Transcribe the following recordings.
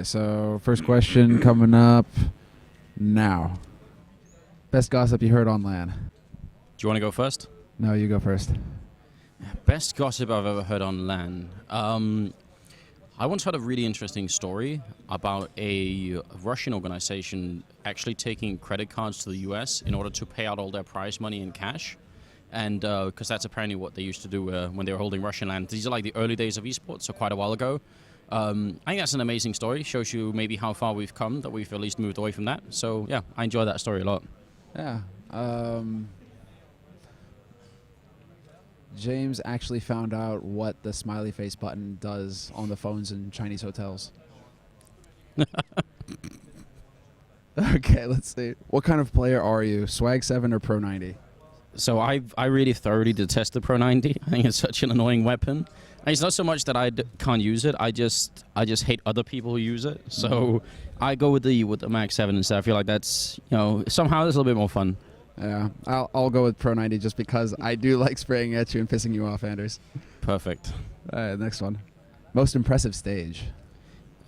Okay, so first question coming up now. Best gossip you heard on LAN? Do you want to go first? No, you go first. Best gossip I've ever heard on LAN. I once heard a really interesting story about a Russian organization actually taking credit cards to the US in order to pay out all their prize money in cash. And because that's apparently what they used to do when they were holding Russian land. These are like the early days of esports, so quite a while ago. I think that's an amazing story. Shows you maybe how far we've come, that we've at least moved away from that. So yeah, I enjoy that story a lot. Yeah. James actually found out what the smiley face button does on the phones in Chinese hotels. Okay, let's see. What kind of player are you? Swag 7 or Pro 90? So I really thoroughly detest the Pro 90. I think it's such an annoying weapon. And it's not so much that I can't use it. I just hate other people who use it. So I go with the Max 7 instead. I feel like that's, somehow it's a little bit more fun. Yeah, I'll go with Pro 90 just because I do like spraying at you and pissing you off, Anders. Perfect. All right, next one. Most impressive stage.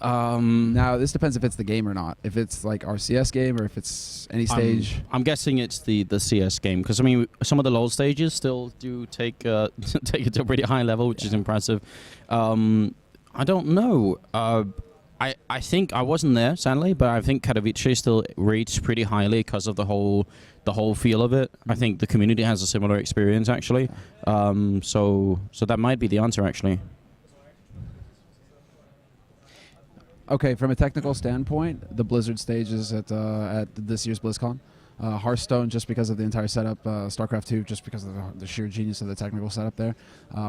Now, this depends if it's the game or not. If it's like our CS game or if it's any stage. I'm guessing it's the CS game because, I mean, some of the LoL stages still do take take it to a pretty high level, which is impressive. I don't know. I think I wasn't there, sadly, but I think Katowice still rates pretty highly because of the whole feel of it. I think the community has a similar experience, actually. So that might be the answer, actually. Okay, from a technical standpoint, the Blizzard stages at this year's BlizzCon. Hearthstone, just because of the entire setup. StarCraft 2, just because of the sheer genius of the technical setup there.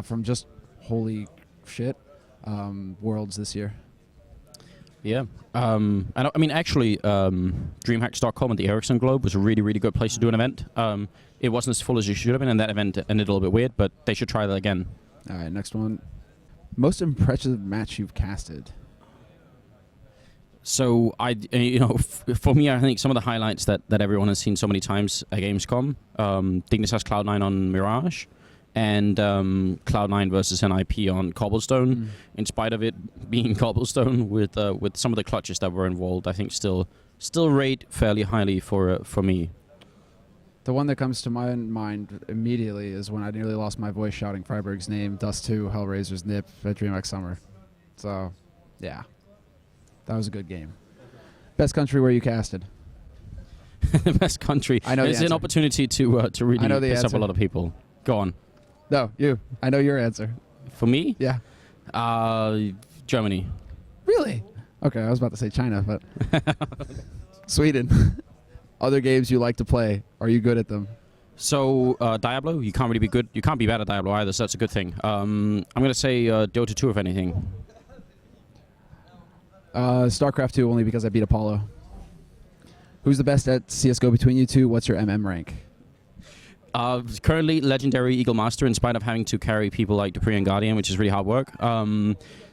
From just holy shit, Worlds this year. Yeah. I mean, actually, DreamHacks.com and the Ericsson Globe was a really, really good place to do an event. It wasn't as full as it should have been, and that event ended a little bit weird, but they should try that again. All right, next one. Most impressive match you've casted? So, for me, I think some of the highlights that everyone has seen so many times at Gamescom, Dignitas has Cloud9 on Mirage, and Cloud9 versus NIP on Cobblestone. In spite of it being Cobblestone, with some of the clutches that were involved, I think still rate fairly highly for me. The one that comes to my mind immediately is when I nearly lost my voice shouting Freiburg's name, Dust 2, Hellraiser's Nip at DreamHack Summer. So, yeah. That was a good game. Best country where you casted? The best country. I know it's an opportunity to really piss up a lot of people. Go on. No, you. I know your answer. For me? Yeah. Germany. Really? Okay, I was about to say China, but Sweden. Other games you like to play? Are you good at them? So Diablo, you can't really be good. You can't be bad at Diablo either, so that's a good thing. I'm gonna say Dota 2 if anything. StarCraft 2 only because I beat Apollo. Who's the best at CSGO between you two? What's your MM rank? Currently Legendary Eagle Master, in spite of having to carry people like Dupree and Guardian, which is really hard work.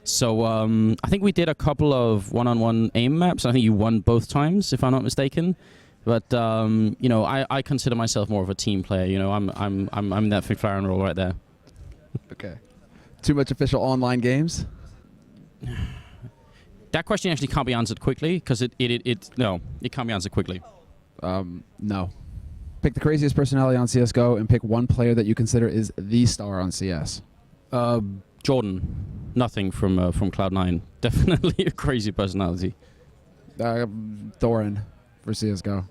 So I think we did a couple of one-on-one aim maps. I think you won both times, if I'm not mistaken. But I consider myself more of a team player. I'm that McLaren role right there. Okay. Too much official online games? That question actually can't be answered quickly because it can't be answered quickly. No. Pick the craziest personality on CSGO and pick one player that you consider is the star on CS. Jordan. Nothing from Cloud9. Definitely a crazy personality. Thorin for CSGO.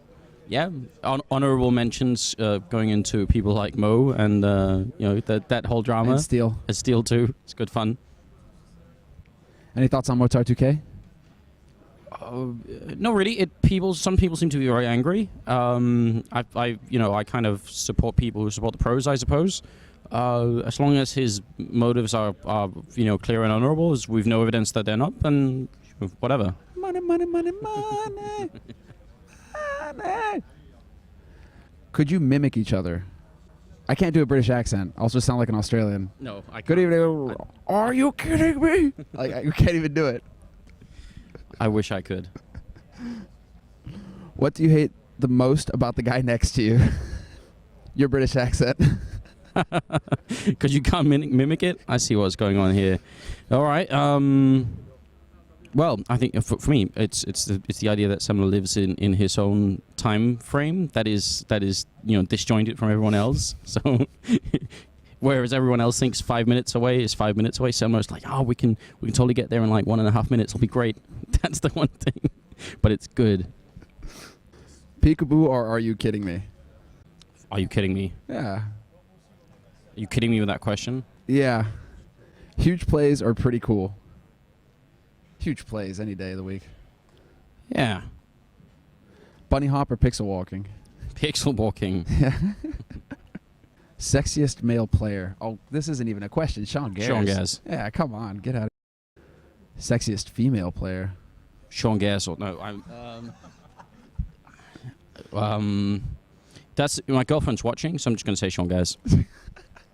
Yeah. Honorable mentions going into people like Mo and that whole drama. And Steel. And Steel too. It's good fun. Any thoughts on Motar 2K? No, really. Some people seem to be very angry. I kind of support people who support the pros, I suppose. As long as his motives are clear and honorable, as we've no evidence that they're not, then whatever. Money, money, money, money. Money. Could you mimic each other? I can't do a British accent. I'll just sound like an Australian. No, I can't. Good evening. Are you kidding me? Like, I can't even do it. I wish I could. What do you hate the most about the guy next to you? Your British accent. Because you can't mimic it? I see what's going on here. All right. Well, I think for me, it's the idea that Semmler lives in his own time frame that is disjointed from everyone else. So whereas everyone else thinks 5 minutes away is 5 minutes away, Semmler's like, oh, we can totally get there in like 1.5 minutes. It'll be great. That's the one thing, but it's good. Peekaboo, or are you kidding me? Are you kidding me? Yeah. Are you kidding me with that question? Yeah. Huge plays are pretty cool. Huge plays any day of the week. Yeah. Bunny hop or pixel walking? Pixel walking. Yeah. Sexiest male player. Oh, this isn't even a question. Sean Gares. Sean Gares. Yeah, come on. Get out of here. Sexiest female player. Sean Gares. Or no, that's my girlfriend's watching, so I'm just going to say Sean Gares.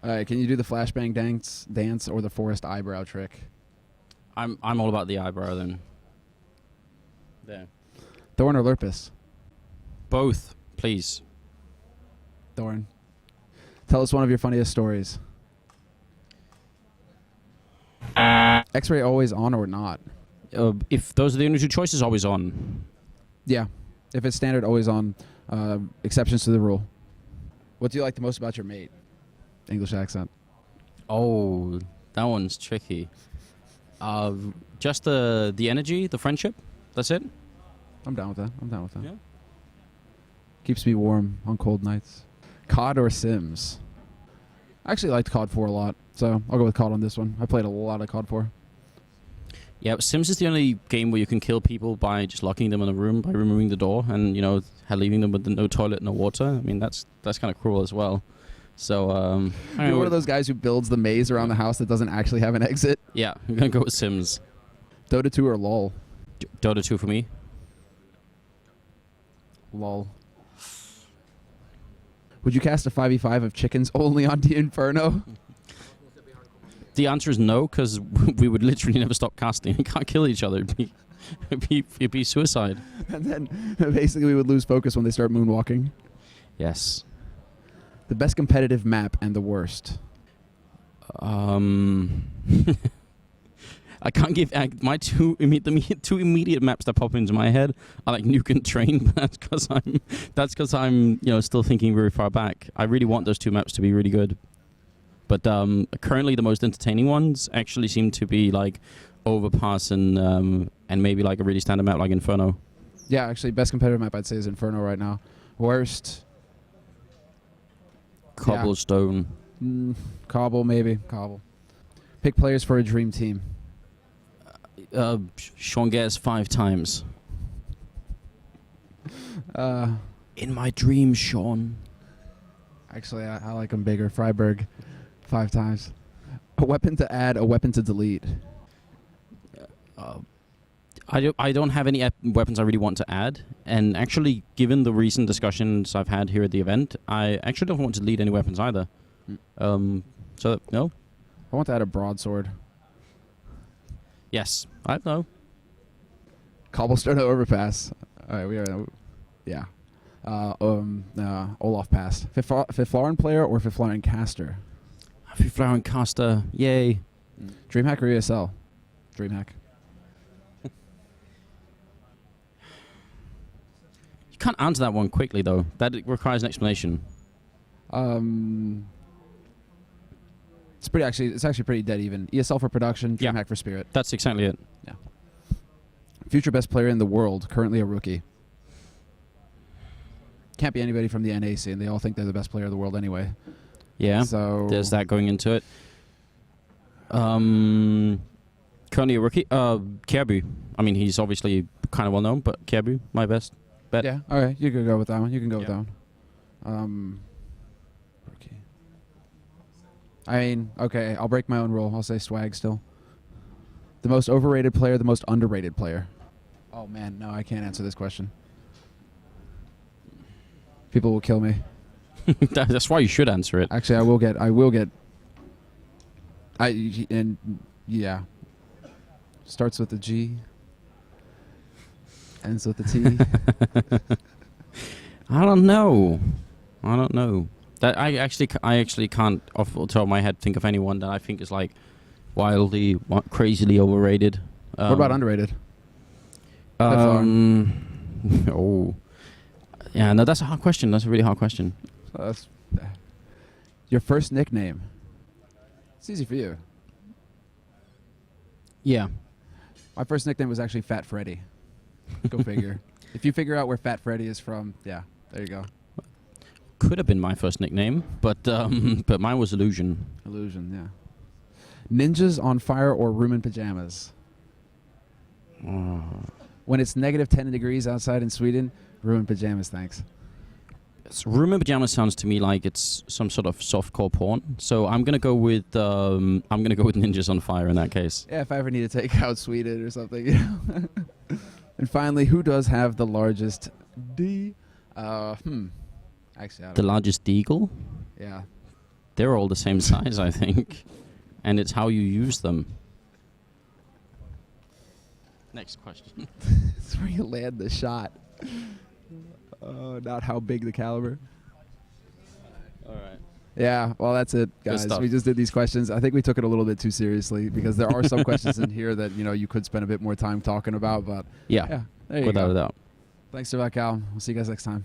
All right, can you do the flashbang dance or the forest eyebrow trick? I'm all about the eyebrow then. There. Thorn or Lurpus? Both, please. Thorn. Tell us one of your funniest stories. X-ray always on or not? If those are the only two choices, always on. Yeah. If it's standard, always on. Exceptions to the rule. What do you like the most about your mate? English accent. Oh, that one's tricky. Just the energy, the friendship. That's it. I'm down with that. Yeah. Keeps me warm on cold nights. COD or Sims? I actually liked COD 4 a lot, so I'll go with COD on this one. I played a lot of COD 4. Yeah, Sims is the only game where you can kill people by just locking them in a room by removing the door and leaving them with no toilet, no water. I mean, that's kind of cruel as well. So you're one of those guys who builds the maze around the house that doesn't actually have an exit. Yeah, I'm gonna go with Sims. Dota 2 or LOL? Dota 2 for me. LOL. Would you cast a 5v5 of chickens only on the Inferno? The answer is no, because we would literally never stop casting. We can't kill each other. It'd be suicide. And then basically we would lose focus when they start moonwalking. Yes. The best competitive map and the worst? I can't give my two immediate maps that pop into my head are like Nuke and Train, but that's because I'm still thinking very far back. I really want those two maps to be really good, but currently the most entertaining ones actually seem to be like Overpass and maybe like a really standard map like Inferno. Yeah, actually, best competitive map I'd say is Inferno right now. Worst? Cobblestone. Yeah. Cobble, maybe. Cobble. Pick players for a dream team. Sean Gares 5 times. In my dreams, Sean. Actually, I like him bigger. Freiburg, 5 times. A weapon to add, a weapon to delete. I don't have any weapons I really want to add, and actually, given the recent discussions I've had here at the event, I actually don't want to delete any weapons either. So no. I want to add a broadsword. Yes, I know. Cobblestone overpass. All right, we are. Yeah. Olaf passed. Fifth Lauren player or Fifth Lauren caster? Fifth Lauren caster. Yay. Dreamhack or ESL? Dreamhack. You can't answer that one quickly though. That requires an explanation. It's actually pretty dead even. ESL for production, Dreamhack for spirit. That's exactly it. Yeah. Future best player in the world, currently a rookie. Can't be anybody from the NA scene. They all think they're the best player in the world anyway. Yeah. So there's that going into it. Currently a rookie. Kjaerbye. I mean, he's obviously kind of well known, but Kjaerbye, my best bet. Yeah. All right, you can go with that one. You can go with that one. Rookie. I mean, okay, I'll break my own rule. I'll say Swag still. The most overrated player, the most underrated player. Oh man, no, I can't answer this question. People will kill me. That's why you should answer it. Actually, yeah. Starts with a G. Ends with a T. I don't know. That I actually can't off the top of my head think of anyone that I think is like wildly, crazily overrated. What about underrated? Oh. Yeah, no, that's a hard question. That's a really hard question. That's your first nickname. It's easy for you. Yeah. My first nickname was actually Fat Freddy. Go figure. If you figure out where Fat Freddy is from, yeah, there you go. Could have been my first nickname, but mine was Illusion. Illusion, yeah. Ninjas on fire or room in pajamas? When it's negative 10 degrees outside in Sweden, room in pajamas, thanks. Room in pajamas sounds to me like it's some sort of softcore porn. So I'm gonna go with Ninjas on Fire in that case. Yeah, if I ever need to take out Sweden or something. You know? And finally, who does have the largest D? Actually, I don't The know. largest deagle? Yeah. They're all the same size, I think. And it's how you use them. Next question. It's where you land the shot. Not how big the caliber. All right. Yeah, well, that's it, guys. stuff. We just did these questions. I think we took it a little bit too seriously because there are some questions in here that you could spend a bit more time talking about. But Yeah, yeah, there you without go. a doubt. Thanks to VaKarM. We'll see you guys next time.